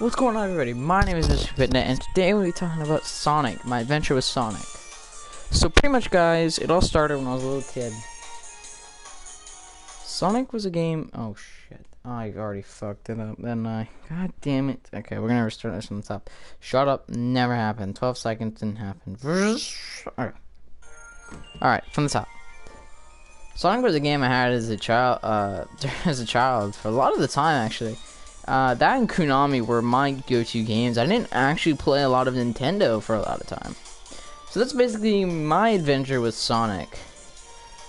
What's going on, everybody? My name is MrSpookyPanda, and today we'll be talking about Sonic, my adventure with Sonic. So pretty much, guys, it all started when I was a little kid. Sonic was a game... Oh, shit. I already fucked it up, didn't I? God damn it. Okay, we're gonna restart this from the top. Shut up. Never happened. 12 seconds didn't happen. Alright, from the top. Sonic was a game I had as a child, for a lot of the time, actually. That and Konami were my go-to games. I didn't actually play a lot of Nintendo for a lot of time. So that's basically my adventure with Sonic.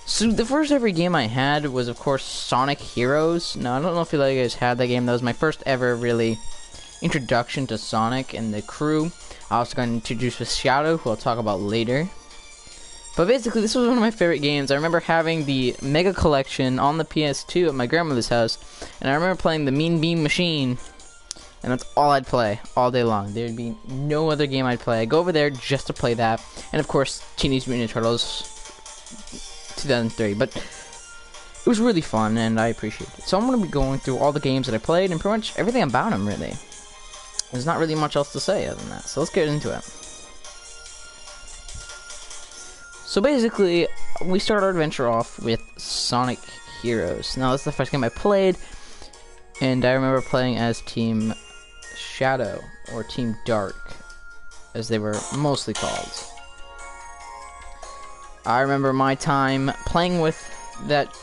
So the first ever game I had was, of course, Sonic Heroes. Now, I don't know if you guys had that game. That was my first ever, really, introduction to Sonic and the crew. I also got introduced with Shadow, who I'll talk about later. But basically, this was one of my favorite games. I remember having the Mega Collection on the PS2 at my grandmother's house, and I remember playing the Mean Bean Machine, and that's all I'd play all day long. There'd be no other game I'd play. I'd go over there just to play that, and of course, Teenage Mutant Ninja Turtles 2003. But it was really fun, and I appreciate it. So I'm going to be going through all the games that I played, and pretty much everything about them, really. There's not really much else to say other than that, so let's get into it. So basically, we start our adventure off with Sonic Heroes. Now, this is the first game I played, and I remember playing as Team Shadow, or Team Dark, as they were mostly called. I remember my time playing with that,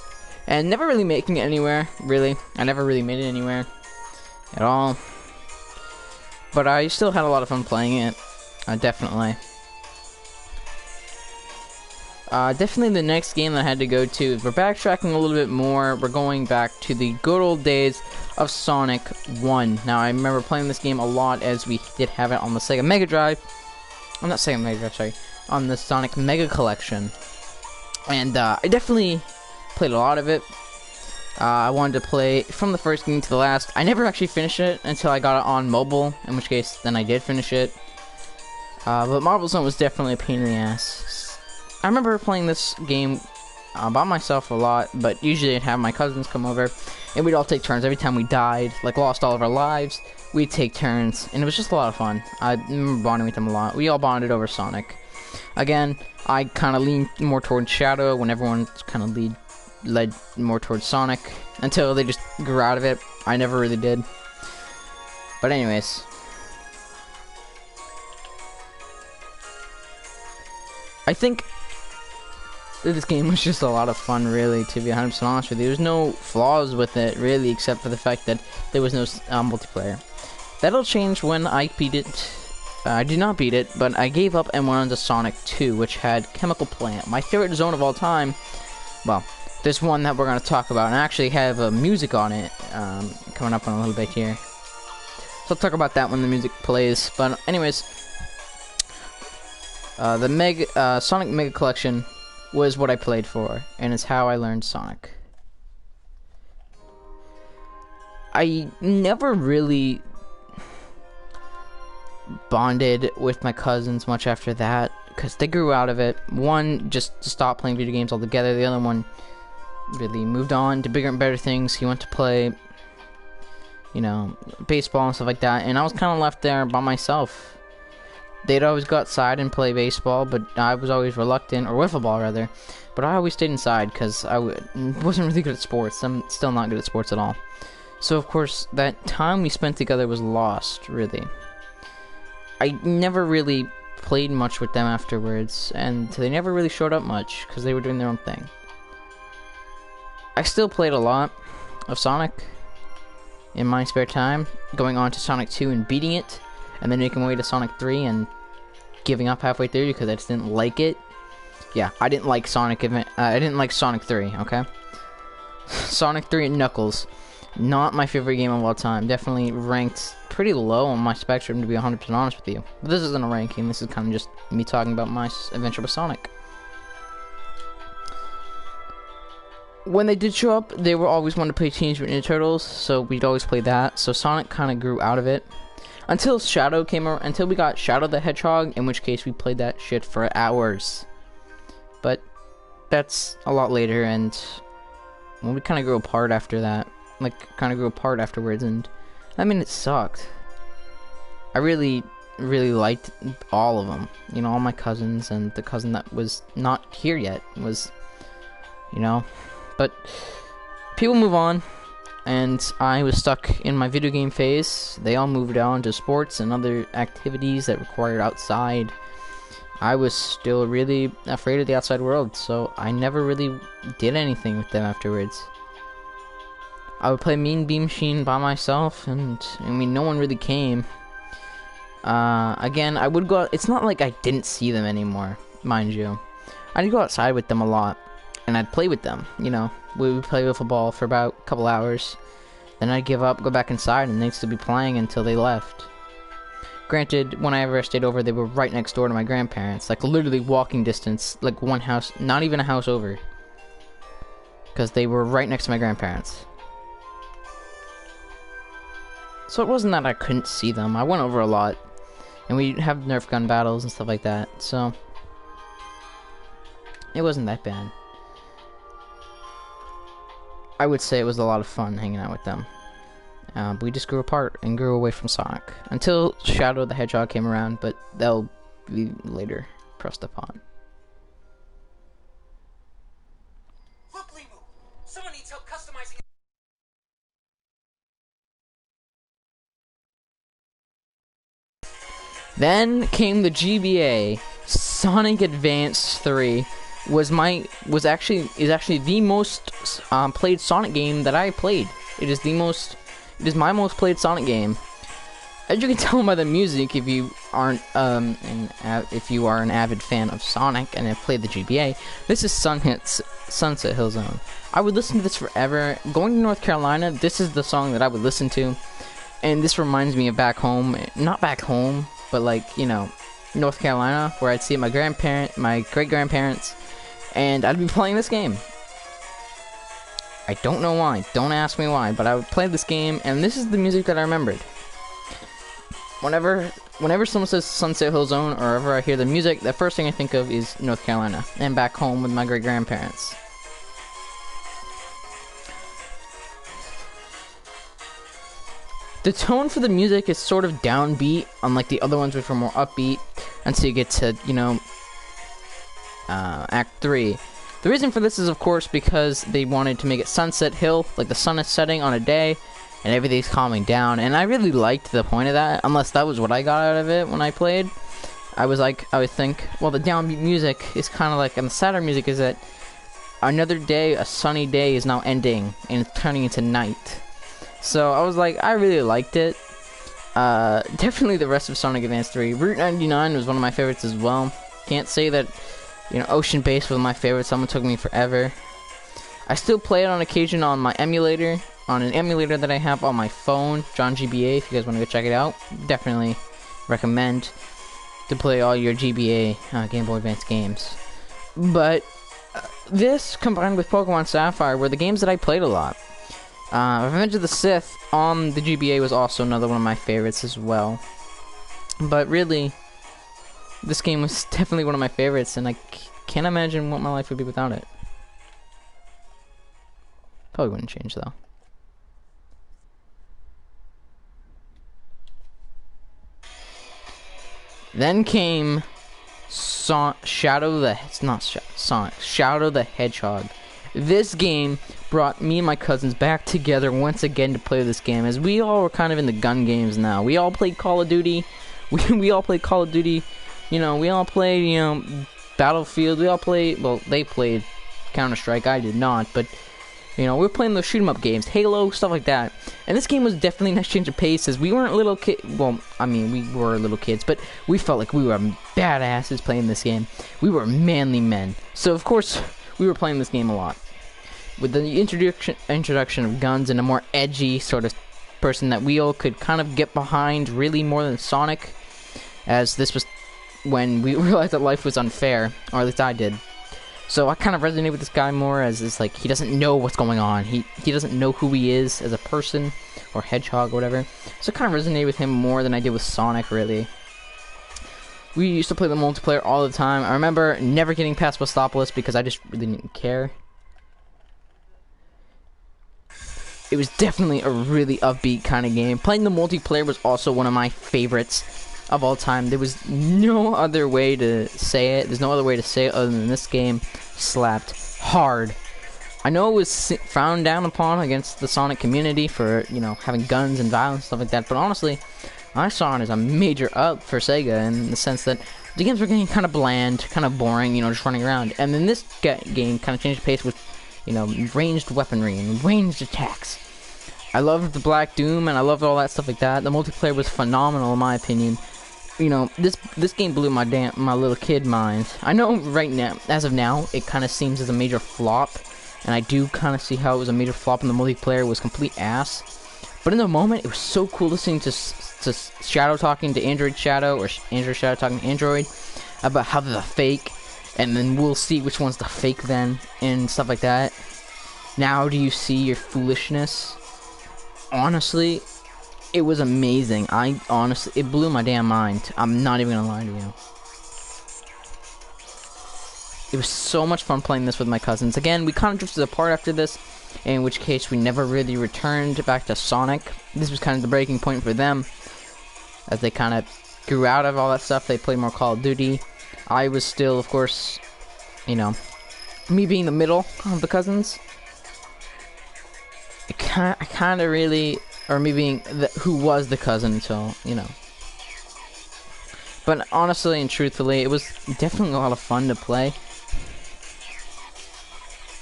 and never really making it anywhere, really. I never really made it anywhere at all. But I still had a lot of fun playing it, definitely. Definitely the next game that I had to go to, we're backtracking a little bit more. We're going back to the good old days of Sonic 1. Now, I remember playing this game a lot as we did have it on the Sega Mega Drive. I'm not Sega Mega Drive, sorry. On the Sonic Mega Collection. And I definitely played a lot of it. I wanted to play from the first game to the last. I never actually finished it until I got it on mobile, in which case then I did finish it. But Marble Zone was definitely a pain in the ass. I remember playing this game by myself a lot, but usually I'd have my cousins come over, and we'd all take turns. Every time we died, like lost all of our lives, we'd take turns, and it was just a lot of fun. I remember bonding with them a lot. We all bonded over Sonic. Again, I kind of leaned more towards Shadow when everyone kind of led more towards Sonic, until they just grew out of it. I never really did. But anyways. I think this game was just a lot of fun, really, to be 100% honest with you. There's no flaws with it, really, except for the fact that there was no multiplayer. That'll change when I beat it. I did not beat it, but I gave up and went on to Sonic 2, which had Chemical Plant. My favorite zone of all time. Well, there's one that we're going to talk about, and I actually have music on it coming up in a little bit here. So I'll talk about that when the music plays. But anyways, the Sonic Mega Collection was what I played for, and it's how I learned Sonic. I never really bonded with my cousins much after that, because they grew out of it. One just stopped playing video games altogether. The other one really moved on to bigger and better things. He went to play, you know, baseball and stuff like that, and I was kind of left there by myself. They'd always go outside and play baseball, but I was always reluctant, or wiffle ball rather, but I always stayed inside because I wasn't really good at sports. I'm still not good at sports at all. So of course, that time we spent together was lost, really. I never really played much with them afterwards, and they never really showed up much because they were doing their own thing. I still played a lot of Sonic in my spare time, going on to Sonic 2 and beating it, and then making my way to Sonic 3 and giving up halfway through because I just didn't like it. Yeah, I didn't like Sonic. I didn't like Sonic 3. Okay, Sonic 3 and Knuckles, not my favorite game of all time. Definitely ranked pretty low on my spectrum, to be 100% honest with you. But this isn't a ranking. This is kind of just me talking about my adventure with Sonic. When they did show up, they were always wanting to play Teenage Mutant Ninja Turtles, so we'd always play that. So Sonic kind of grew out of it. Until Shadow came around, until we got Shadow the Hedgehog, in which case we played that shit for hours. But that's a lot later, and well, we kind of grew apart after that. Like, kind of grew apart afterwards, and I mean, it sucked. I really liked all of them. You know, all my cousins, and the cousin that was not here yet was, you know, but people move on, and I was stuck in my video game phase. They all moved on to sports and other activities that required outside. I was still really afraid of the outside world, so I never really did anything with them afterwards. I would play Mean Bean Machine by myself, and I mean, no one really came. Again, I would go out. It's not like I didn't see them anymore, mind you. I'd go outside with them a lot, and I'd play with them, you know. We would play with a ball for about a couple hours, then I'd give up, go back inside, and they'd still be playing until they left. Granted, whenever I stayed over, they were right next door to my grandparents, like literally walking distance, like one house, not even a house over, because they were right next to my grandparents. So it wasn't that I couldn't see them. I went over a lot, and we'd have Nerf gun battles and stuff like that, so it wasn't that bad. I would say it was a lot of fun hanging out with them. We just grew apart and grew away from Sonic until Shadow the Hedgehog came around, but that'll be later pressed upon. Look, Limu! Someone needs help customizing. Then came the GBA. Sonic Advance 3 is actually the most played Sonic game that I played. It is my most played Sonic game. As you can tell by the music, if you aren't if you are an avid fan of Sonic and have played the GBA, this is Sunset Hill Zone. I would listen to this forever. Going to North Carolina, this is the song that I would listen to, and this reminds me of back home. Not back home, but like, you know, North Carolina, where I'd see my great-grandparents, and I'd be playing this game. I don't know why. Don't ask me why, but I would play this game, and this is the music that I remembered. Whenever someone says Sunset Hill Zone, or whenever I hear the music, the first thing I think of is North Carolina, and back home with my great-grandparents. The tone for the music is sort of downbeat, unlike the other ones which were more upbeat, until you get to, you know, Act 3. The reason for this is, of course, because they wanted to make it Sunset Hill, like the sun is setting on a day, and everything's calming down, and I really liked the point of that, unless that was what I got out of it when I played. I would think, well, the downbeat music is kind of like, and the sadder music is that another day, a sunny day, is now ending, and it's turning into night. So I was like, I really liked it. Definitely the rest of Sonic Advance 3. Route 99 was one of my favorites as well. Can't say that, you know, Ocean Base was my favorite. Someone took me forever. I still play it on occasion on my emulator, on an emulator that I have on my phone, John GBA. If you guys want to go check it out, definitely recommend to play all your GBA Game Boy Advance games. But this combined with Pokemon Sapphire were the games that I played a lot. Revenge of the Sith on the GBA was also another one of my favorites as well. But really, this game was definitely one of my favorites, and I can't imagine what my life would be without it. Probably wouldn't change, though. Then came Shadow the Hedgehog. This game brought me and my cousins back together once again to play this game, as we all were kind of in the gun games now. We all played Call of Duty. We all played Call of Duty. You know, we all played, you know, Battlefield. We all played, well, they played Counter-Strike. I did not, but, you know, we were playing those shoot-'em-up games, Halo, stuff like that. And this game was definitely an exchange of paces. We weren't little kids. Well, I mean, we were little kids, but we felt like we were badasses playing this game. We were manly men. So, of course, we were playing this game a lot. With the introduction of guns and a more edgy sort of person that we all could kind of get behind, really more than Sonic, as this was when we realized that life was unfair, or at least I did. So I kind of resonate with this guy more, as it's like he doesn't know what's going on. He doesn't know who he is as a person, or hedgehog, or whatever. So I kind of resonate with him more than I did with Sonic, really. We used to play the multiplayer all the time. I remember never getting past Westopolis because I just really didn't care. it was definitely a really upbeat kind of game. Playing the multiplayer was also one of my favorites of all time. There was no other way to say it. There's no other way to say it other than this game slapped hard. I know it was frowned down upon against the Sonic community for, you know, having guns and violence and stuff like that, but honestly, I saw it as a major up for Sega in the sense that the games were getting kind of bland, kind of boring, you know, just running around. And then this game kind of changed the pace with, you know, ranged weaponry and ranged attacks. I loved the Black Doom, and I loved all that stuff like that. The multiplayer was phenomenal, in my opinion. You know, this game blew my little kid mind. I know right now, as of now, it kind of seems as a major flop, and I do kind of see how it was a major flop, and the multiplayer was complete ass. But in the moment, it was so cool listening to Shadow talking to Android Shadow, or Android Shadow talking to Android, about how they're the fake, and then we'll see which one's the fake then, and stuff like that. Now do you see your foolishness? Honestly, it was amazing. It blew my damn mind. I'm not even gonna lie to you. It was so much fun playing this with my cousins. Again, we kind of drifted apart after this, in which case we never really returned back to Sonic. This was kind of the breaking point for them, as they kind of grew out of all that stuff. They played more Call of Duty. I was still, of course, you know, me being the middle of the cousins. I kind of really, or me being who was the cousin until, you know. But honestly and truthfully, it was definitely a lot of fun to play.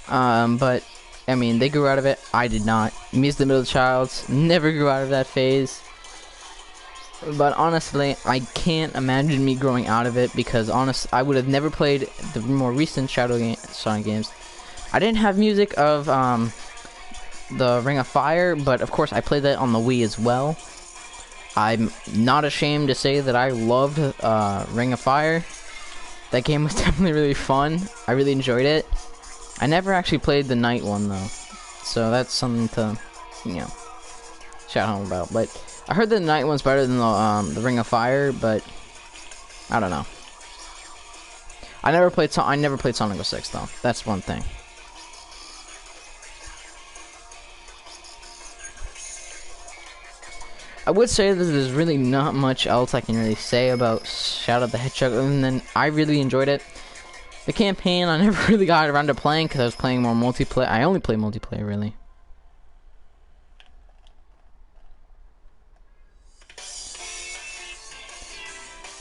But I mean, they grew out of it. I did not. Me as the middle child, never grew out of that phase. But honestly, I can't imagine me growing out of it, because I would have never played the more recent Sonic games. I didn't have music of the Ring of Fire, but of course I played that on the Wii as well. I'm not ashamed to say that I loved Ring of Fire. That game was definitely really fun. I really enjoyed it. I never actually played the night one though, so that's something to, you know, shout home about. But I heard the night one's better than the Ring of Fire, but I don't know. I never played Sonic 06 though. That's one thing. I would say that there's really not much else I can really say about Shadow the Hedgehog, other than I really enjoyed it. The campaign, I never really got around to playing because I was playing more multiplayer. I only play multiplayer, really.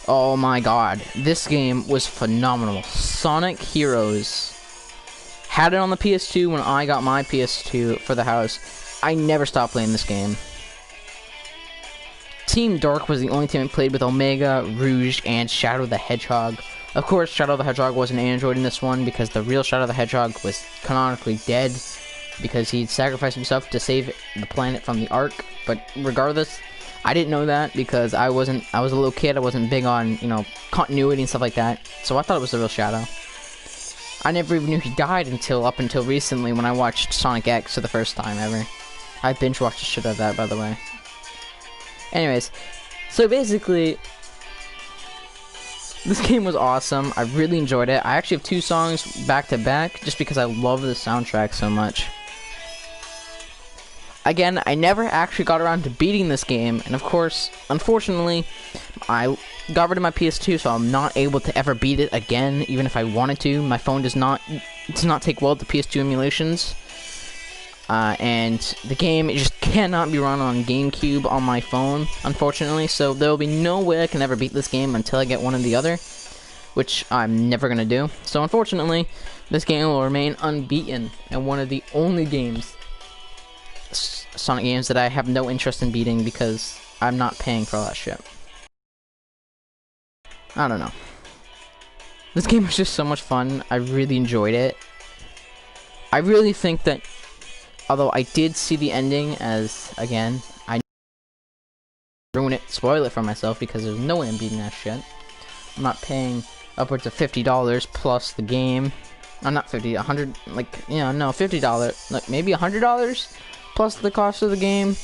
Oh my god, this game was phenomenal. Sonic Heroes. Had it on the PS2 when I got my PS2 for the house. I never stopped playing this game. Team Dark was the only team I played with Omega, Rouge, and Shadow the Hedgehog. Of course, Shadow the Hedgehog was an android in this one, because the real Shadow the Hedgehog was canonically dead, because he'd sacrificed himself to save the planet from the Ark. But regardless, I didn't know that, because I was a little kid. I wasn't big on, you know, continuity and stuff like that, so I thought it was the real Shadow. I never even knew he died up until recently, when I watched Sonic X for the first time ever. I binge watched the shit out of that, by the way. Anyways, so basically, this game was awesome. I really enjoyed it. I actually have 2 songs back to back, just because I love the soundtrack so much. Again, I never actually got around to beating this game, and of course, unfortunately, I got rid of my PS2, so I'm not able to ever beat it again, even if I wanted to. My phone does not take well to PS2 emulations. And the game just cannot be run on GameCube on my phone, unfortunately, so there will be no way I can ever beat this game until I get one or the other, which I'm never going to do. So unfortunately, this game will remain unbeaten, and one of the only Sonic games that I have no interest in beating, because I'm not paying for all that shit. I don't know. This game was just so much fun. I really enjoyed it. I really think that, although I did see the ending, as, again, I ruin it, spoil it for myself, because there's no way I'm beating that shit. I'm not paying upwards of $50 plus the game. Not 50, 100, like, you know, no, $50, like, maybe $100 plus the cost of the game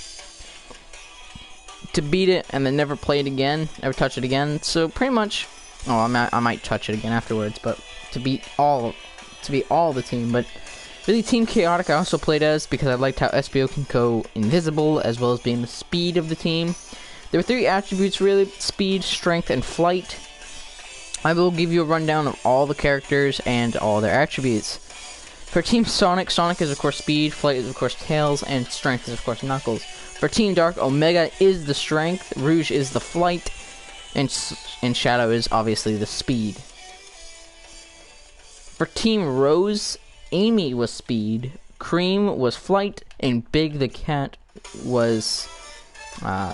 to beat it, and then never play it again, never touch it again. So pretty much, I might touch it again afterwards, but to beat all the team, but Really, Team Chaotic I also played as because I liked how SPO can go invisible as well as being the speed of the team. There were 3 attributes really: speed, strength, and flight. I will give you a rundown of all the characters and all their attributes. For Team Sonic, Sonic is of course speed, flight is of course Tails, and strength is of course Knuckles. For Team Dark, Omega is the strength, Rouge is the flight, and Shadow is obviously the speed. For Team Rose, Amy was speed, Cream was flight, and Big the Cat was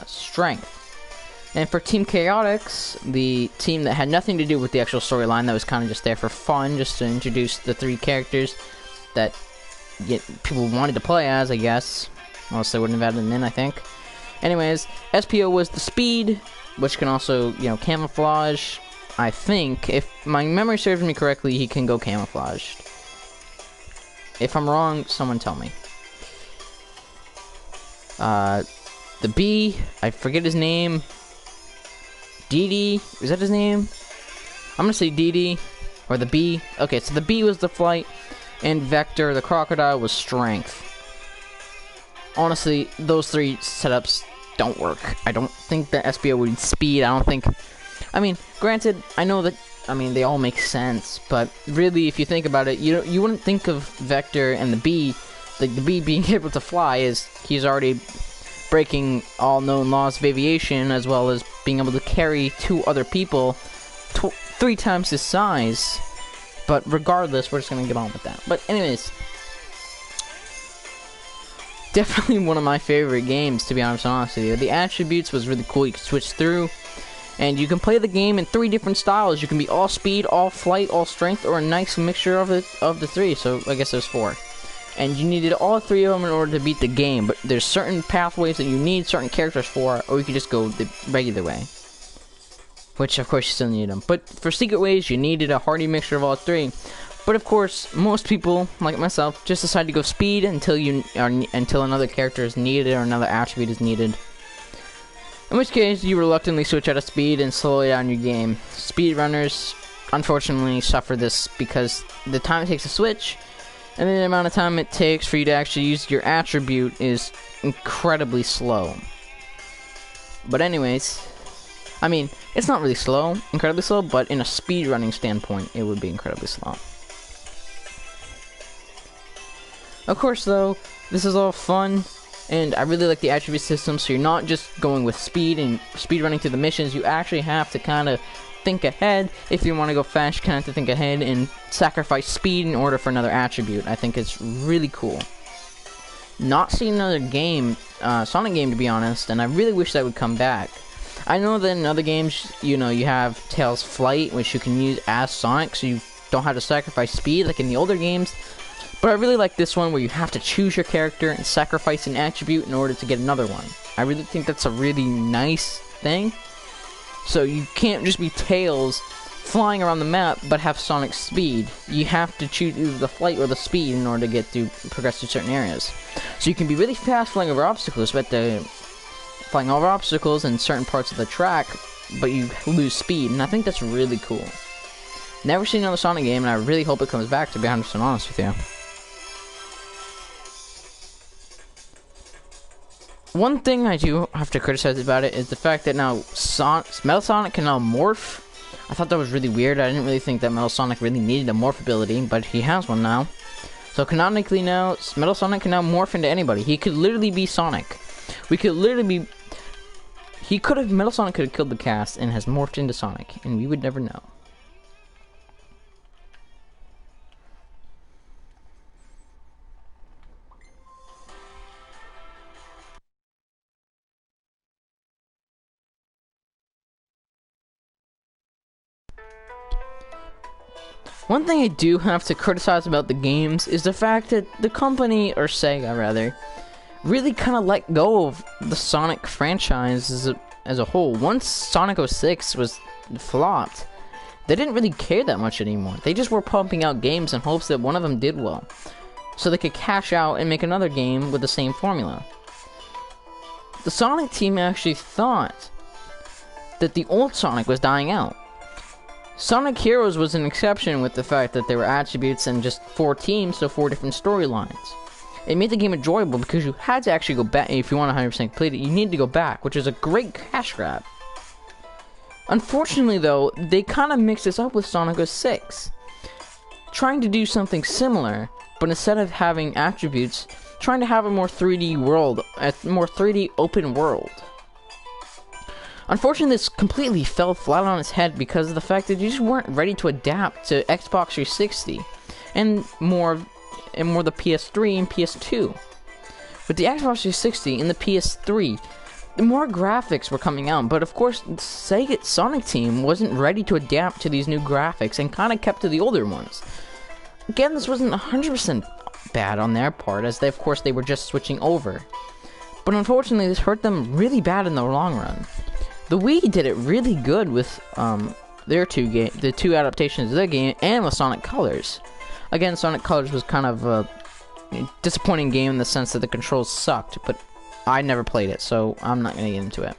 strength. And for Team Chaotix, the team that had nothing to do with the actual storyline, that was kind of just there for fun, just to introduce the 3 characters that people wanted to play as, I guess. Else they wouldn't have added them in, I think. Anyways, SPO was the speed, which can also, camouflage. I think, if my memory serves me correctly, he can go camouflaged. If I'm wrong, someone tell me. The B, I forget his name. DD, is that his name? I'm gonna say DD, or the B. Okay, so the B was the flight, and Vector, the crocodile, was strength. Honestly, those 3 setups don't work. I don't think that SPO would speed. I don't think... I mean, granted, I know that... I mean, they all make sense, but really, if you think about it, you wouldn't think of Vector and the B, like the B being able to fly, as he's already breaking all known laws of aviation, as well as being able to carry 2 other people 3 times his size. But regardless, we're just gonna get on with that. But anyways, definitely one of my favorite games, to be honest with you. The attributes was really cool. You can switch through, and you can play the game in 3 different styles. You can be all speed, all flight, all strength, or a nice mixture of the 3. So I guess there's 4. And you needed all 3 of them in order to beat the game. But there's certain pathways that you need certain characters for, or you can just go the regular way. Which, of course, you still need them. But for secret ways, you needed a hearty mixture of all 3. But of course, most people, like myself, just decide to go speed until another character is needed or another attribute is needed. In which case, you reluctantly switch out of speed and slow down your game. Speedrunners, unfortunately, suffer this because the time it takes to switch and the amount of time it takes for you to actually use your attribute is incredibly slow. But anyways, I mean, it's not really incredibly slow, but in a speedrunning standpoint, it would be incredibly slow. Of course, though, this is all fun, and I really like the attribute system, so you're not just going with speed and speedrunning through the missions. You actually have to kind of think ahead. If you want to go fast, you kind of have to think ahead and sacrifice speed in order for another attribute. I think it's really cool. Not seen another game, Sonic game, to be honest, and I really wish that would come back. I know that in other games, you have Tails' Flight, which you can use as Sonic, so you don't have to sacrifice speed like in the older games. But I really like this one where you have to choose your character and sacrifice an attribute in order to get another one. I really think that's a really nice thing. So you can't just be Tails flying around the map but have Sonic speed. You have to choose either the flight or the speed in order to progress through certain areas. So you can be really fast flying over obstacles, but flying over obstacles in certain parts of the track, but you lose speed, and I think that's really cool. Never seen another Sonic game, and I really hope it comes back, to be 100% honest with you. One thing I do have to criticize about it is the fact that now Metal Sonic can now morph. I thought that was really weird. I didn't really think that Metal Sonic really needed a morph ability, but he has one now. So canonically now, Metal Sonic can now morph into anybody. He could literally be Sonic. Metal Sonic could have killed the cast and has morphed into Sonic, and we would never know. One thing I do have to criticize about the games is the fact that the company, or Sega rather, really kind of let go of the Sonic franchise as a whole. Once Sonic 06 was flopped, they didn't really care that much anymore. They just were pumping out games in hopes that one of them did well, so they could cash out and make another game with the same formula. The Sonic team actually thought that the old Sonic was dying out. Sonic Heroes was an exception with the fact that there were attributes and just 4 teams, so 4 different storylines. It made the game enjoyable because you had to actually go back. If you want to 100% complete it, you need to go back, which is a great cash grab. Unfortunately, though, they kind of mixed this up with Sonic 06, trying to do something similar, but instead of having attributes, trying to have a more 3D world, a more 3D open world. Unfortunately, this completely fell flat on its head because of the fact that you just weren't ready to adapt to Xbox 360 and more the PS3 and PS2. With the Xbox 360 and the PS3, more graphics were coming out, but of course, the Sega Sonic team wasn't ready to adapt to these new graphics and kind of kept to the older ones. Again, this wasn't 100% bad on their part, as of course they were just switching over. But unfortunately, this hurt them really bad in the long run. The Wii did it really good with the 2 adaptations of their game and with Sonic Colors. Again, Sonic Colors was kind of a disappointing game in the sense that the controls sucked, but I never played it, so I'm not going to get into it.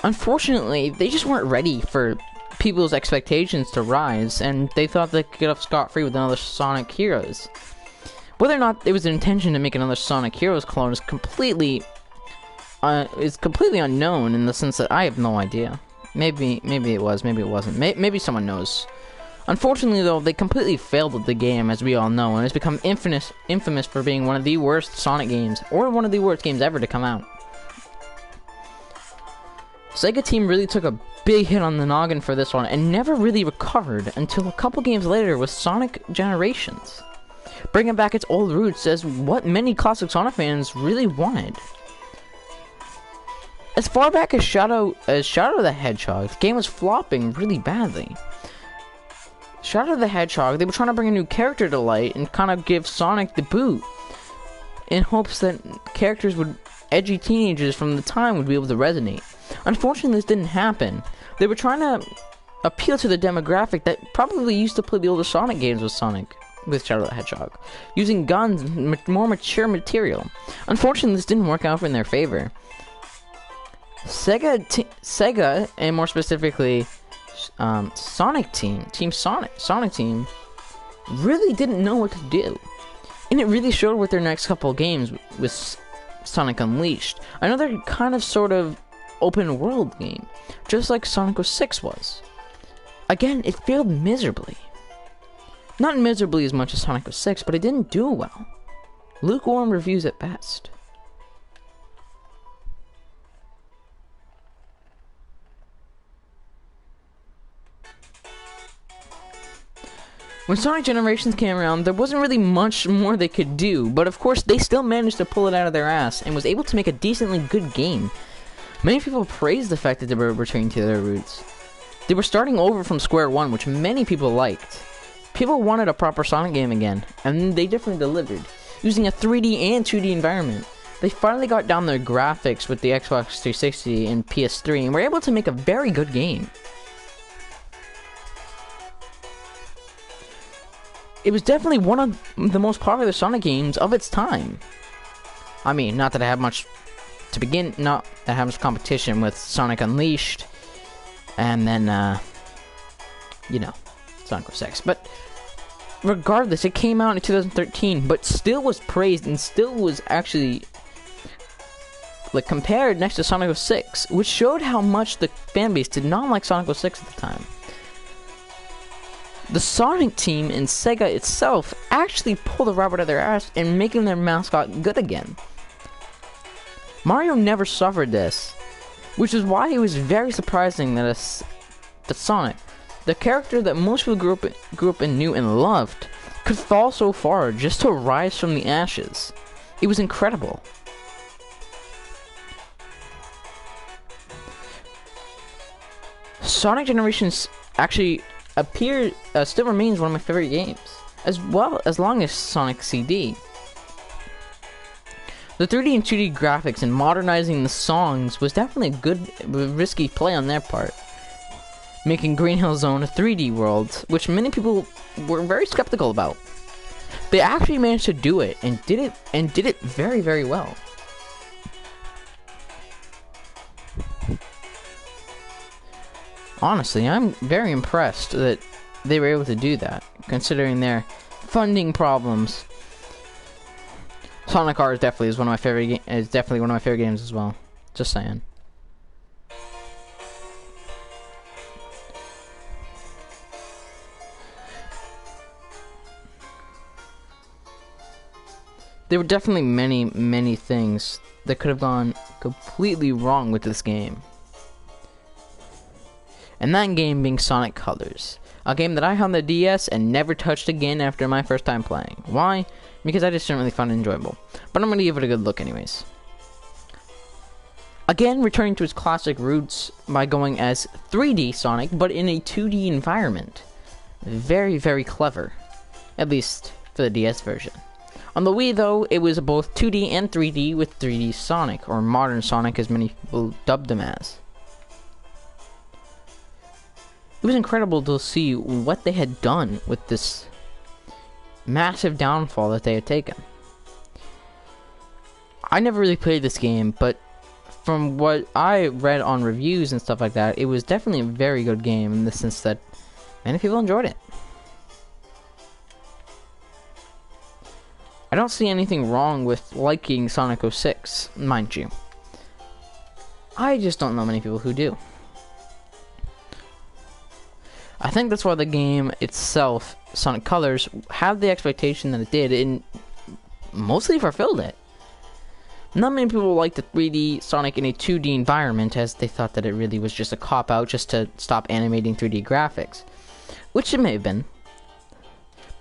Unfortunately, they just weren't ready for people's expectations to rise, and they thought they could get off scot-free with another Sonic Heroes. Whether or not it was an intention to make another Sonic Heroes clone is completely unknown in the sense that I have no idea. Maybe it was, maybe it wasn't. Maybe someone knows. Unfortunately, though, they completely failed at the game, as we all know, and it's become infamous for being one of the worst Sonic games, or one of the worst games ever to come out. Sega team really took a big hit on the noggin for this one, and never really recovered until a couple games later with Sonic Generations, bringing back its old roots as what many classic Sonic fans really wanted. As far back as Shadow the Hedgehog, the game was flopping really badly. Shadow the Hedgehog, they were trying to bring a new character to light and kind of give Sonic the boot in hopes that edgy teenagers from the time would be able to resonate. Unfortunately, this didn't happen. They were trying to appeal to the demographic that probably used to play the older Sonic games with Shadow the Hedgehog, using guns and more mature material. Unfortunately, this didn't work out in their favor. Sega, and more specifically, Sonic team, Sonic team, really didn't know what to do, and it really showed with their next couple of games with Sonic Unleashed, another kind of sort of open world game, just like Sonic 06 was. Again, it failed miserably. Not miserably as much as Sonic 06, but it didn't do well. Lukewarm reviews at best. When Sonic Generations came around, there wasn't really much more they could do, but of course they still managed to pull it out of their ass and was able to make a decently good game. Many people praised the fact that they were returning to their roots. They were starting over from square one, which many people liked. People wanted a proper Sonic game again, and they definitely delivered. Using a 3D and 2D environment, they finally got down their graphics with the Xbox 360 and PS3 and were able to make a very good game. It was definitely one of the most popular Sonic games of its time. I mean, not that I have much to begin, not that I have much competition with Sonic Unleashed, and then, Sonic 06. But regardless, it came out in 2013, but still was praised and still was actually compared next to Sonic 06, which showed how much the fanbase did not like Sonic 06 at the time. The Sonic team and Sega itself actually pulled the rabbit out of their ass in making their mascot good again. Mario never suffered this, which is why it was very surprising that Sonic, the character that most people grew up and knew and loved, could fall so far just to rise from the ashes. It was incredible. Sonic Generations actually still remains one of my favorite games, as long as Sonic CD. The 3D and 2D graphics and modernizing the songs was definitely a good, risky play on their part, making Green Hill Zone a 3D world, which many people were very skeptical about. They actually managed to do it, and did it very, very well. Honestly, I'm very impressed that they were able to do that, considering their funding problems. Sonic R is definitely one of my favorite games as well. Just saying. There were definitely many things that could have gone completely wrong with this game. And that game being Sonic Colors. A game that I had on the DS and never touched again after my first time playing. Why? Because I just didn't really find it enjoyable. But I'm going to give it a good look anyways. Again, returning to its classic roots by going as 3D Sonic, but in a 2D environment. Very, very clever. At least for the DS version. On the Wii, though, it was both 2D and 3D with 3D Sonic, or Modern Sonic as many people dubbed him as. It was incredible to see what they had done with this massive downfall that they had taken. I never really played this game, but from what I read on reviews and stuff like that, it was definitely a very good game in the sense that many people enjoyed it. I don't see anything wrong with liking Sonic 06, mind you. I just don't know many people who do. I think that's why the game itself, Sonic Colors, had the expectation that it did, and mostly fulfilled it. Not many people liked the 3D Sonic in a 2D environment, as they thought that it really was just a cop-out just to stop animating 3D graphics. Which it may have been.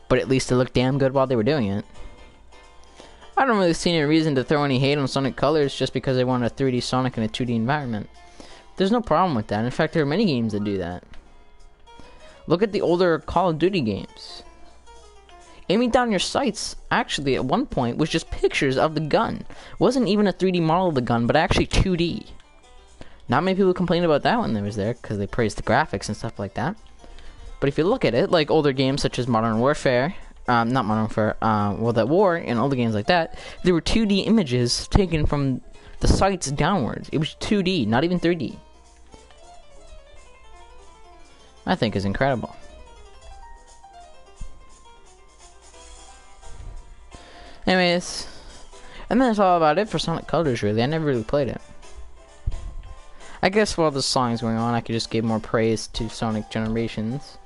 But at least it looked damn good while they were doing it. I don't really see any reason to throw any hate on Sonic Colors just because they wanted a 3D Sonic in a 2D environment. There's no problem with that. In fact, there are many games that do that. Look at the older Call of Duty games. Aiming down your sights, actually, at one point, was just pictures of the gun. It wasn't even a 3D model of the gun, but actually 2D. Not many people complained about that when they was there, because they praised the graphics and stuff like that. But if you look at it, like older games such as Modern Warfare, not Modern Warfare, World at War, and older games like that, there were 2D images taken from the sights downwards. It was 2D, not even 3D. I think is incredible. Anyways, and that's all about it for Sonic Colors, really. I never really played it. I guess while this song's going on, I could just give more praise to Sonic Generations.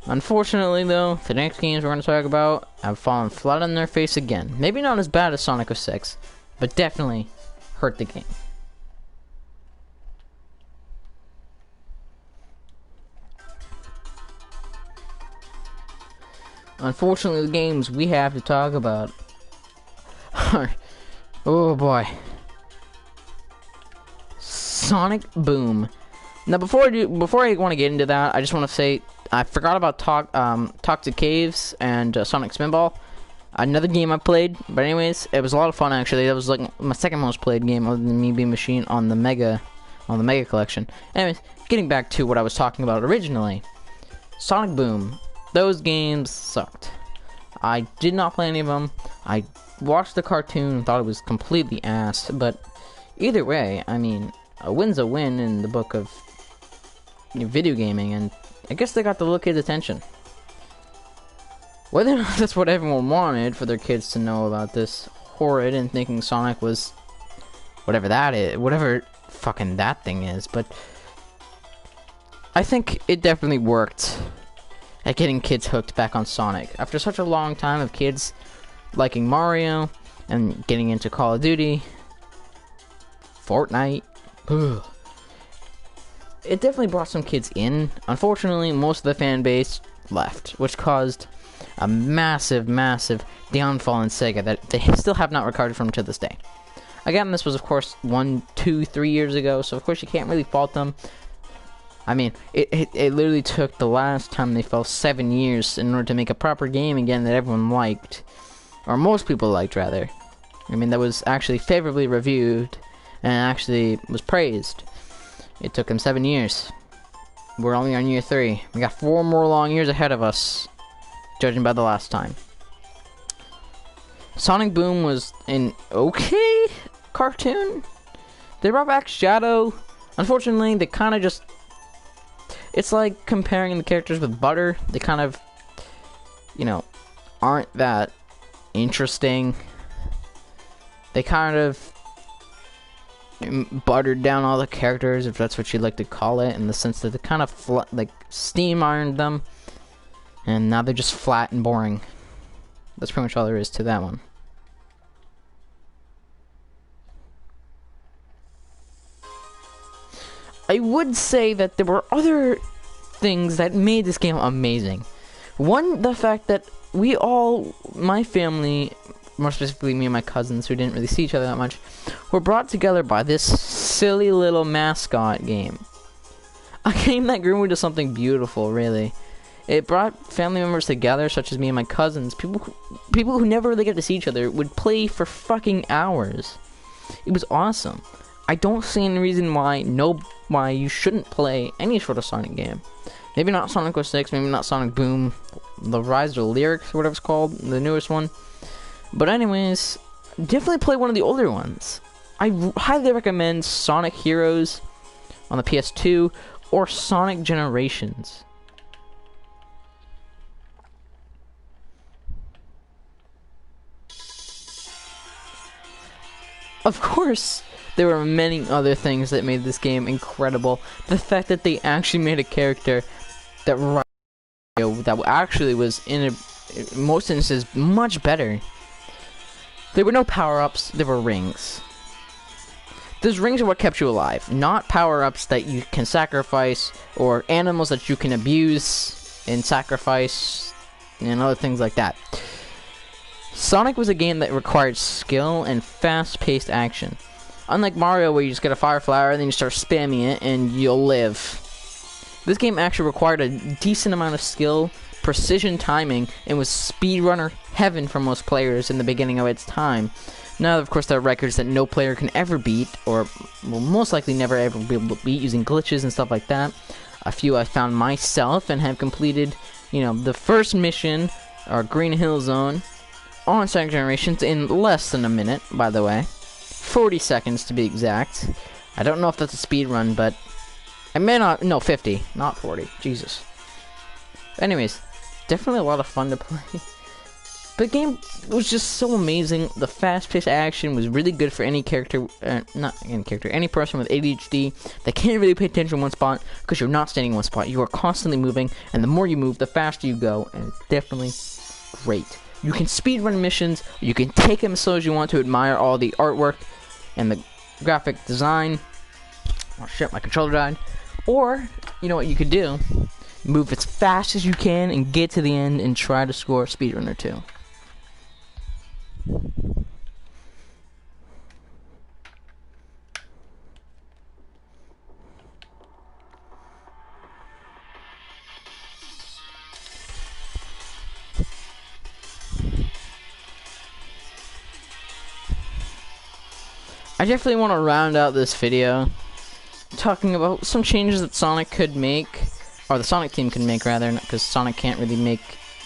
Unfortunately, though, the next games we're going to talk about have fallen flat on their face again. Maybe not as bad as Sonic 06, but definitely hurt the game. Unfortunately, the games we have to talk about are, oh boy, Sonic Boom. Now, before I want to get into that, I just want to say I forgot about Toxic Caves and Sonic Spinball. Another game I played, but anyways, it was a lot of fun actually. That was like my second most played game, other than me being Machine on the Mega Collection. Anyways, getting back to what I was talking about originally, Sonic Boom. Those games sucked. I did not play any of them. I watched the cartoon and thought it was completely ass. But either way, I mean, a win's a win in the book of video gaming, and I guess they got the little kids' attention. Whether or not that's what everyone wanted for their kids to know about this horrid and thinking Sonic was whatever that is, whatever fucking that thing is, but I think it definitely worked at getting kids hooked back on Sonic. After such a long time of kids liking Mario and getting into Call of Duty, Fortnite, it definitely brought some kids in. Unfortunately, most of the fan base left, which caused a massive downfall in Sega that they still have not recovered from to this day. Again, this was of course 1, 2, 3 years ago, so of course you can't really fault them. I mean, it literally took the last time they fell 7 years in order to make a proper game again that everyone liked. Or most people liked, rather. I mean, that was actually favorably reviewed and actually was praised. It took them 7 years. We're only on year 3. We got 4 more long years ahead of us, judging by the last time. Sonic Boom was an okay cartoon. They brought back Shadow. Unfortunately, they kind of just It's like comparing the characters with butter. They kind of, you know, aren't that interesting. They kind of buttered down all the characters, if that's what you'd like to call it, in the sense that they kind of like steam ironed them, and now they're just flat and boring. That's pretty much all there is to that one. I would say that there were other things that made this game amazing. One, the fact that we all, my family, more specifically me and my cousins who didn't really see each other that much, were brought together by this silly little mascot game. A game that grew into something beautiful, really. It brought family members together, such as me and my cousins. People who never really get to see each other would play for fucking hours. It was awesome. I don't see any reason why you shouldn't play any sort of Sonic game. Maybe not Sonic 06, maybe not Sonic Boom, the Rise of the Lyrics, or whatever it's called, the newest one. But anyways, definitely play one of the older ones. I highly recommend Sonic Heroes on the PS2 or Sonic Generations. Of course, there were many other things that made this game incredible. The fact that they actually made a character that actually was, in most instances, much better. There were no power-ups, there were rings. Those rings are what kept you alive, not power-ups that you can sacrifice, or animals that you can abuse and sacrifice, and other things like that. Sonic was a game that required skill and fast-paced action. Unlike Mario, where you just get a fire flower and then you start spamming it and you'll live. This game actually required a decent amount of skill, precision timing, and was speedrunner heaven for most players in the beginning of its time. Now, of course, there are records that no player can ever beat, or will most likely never ever be able to beat, using glitches and stuff like that. A few I found myself and have completed, you know, the first mission, or Green Hill Zone, on Sonic Generations in less than a minute, by the way. 40 seconds to be exact. I don't know if that's a speed run, but I may not. No, 50, not 40. Jesus. Anyways, definitely a lot of fun to play. But the game was just so amazing. The fast-paced action was really good for any character, not any character, any person with ADHD that can't really pay attention in one spot, because you're not standing in one spot. You are constantly moving, and the more you move, the faster you go, and it's definitely great. You can speedrun missions, you can take them as slow as you want to admire all the artwork and the graphic design. Oh shit, my controller died. Or, you know what you could do? Move as fast as you can and get to the end and try to score a speedrun or two. I definitely want to round out this video talking about some changes that Sonic could make, or the Sonic team could make rather, because Sonic can't really make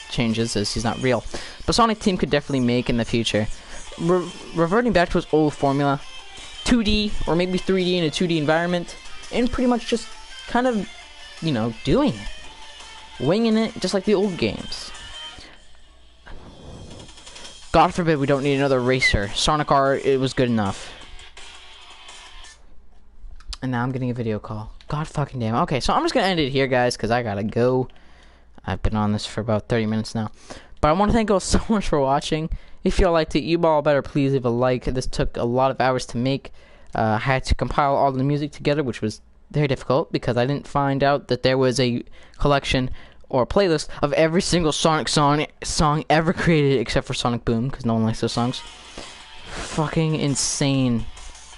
changes as he's not real, but Sonic team could definitely make in the future. Reverting back to his old formula, 2D or maybe 3D in a 2D environment, and pretty much just kind of, you know, doing it, winging it just like the old games. God forbid we don't need another racer. Sonic R, it was good enough. And now I'm getting a video call. God fucking damn. Okay, so I'm just gonna end it here, guys, because I gotta go. I've been on this for about 30 minutes now. But I want to thank you all so much for watching. If y'all liked it, you all better please leave a like. This took a lot of hours to make. I had to compile all the music together, which was very difficult, because I didn't find out that there was a collection or a playlist of every single Sonic song ever created, except for Sonic Boom, because no one likes those songs. Fucking insane.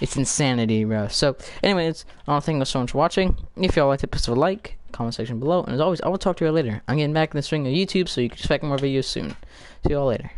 It's insanity, bro. So, anyways, I want to thank you so much for watching. If y'all liked it, please leave a like, comment section below. And as always, I will talk to you later. I'm getting back in the swing of YouTube, so you can expect more videos soon. See y'all later.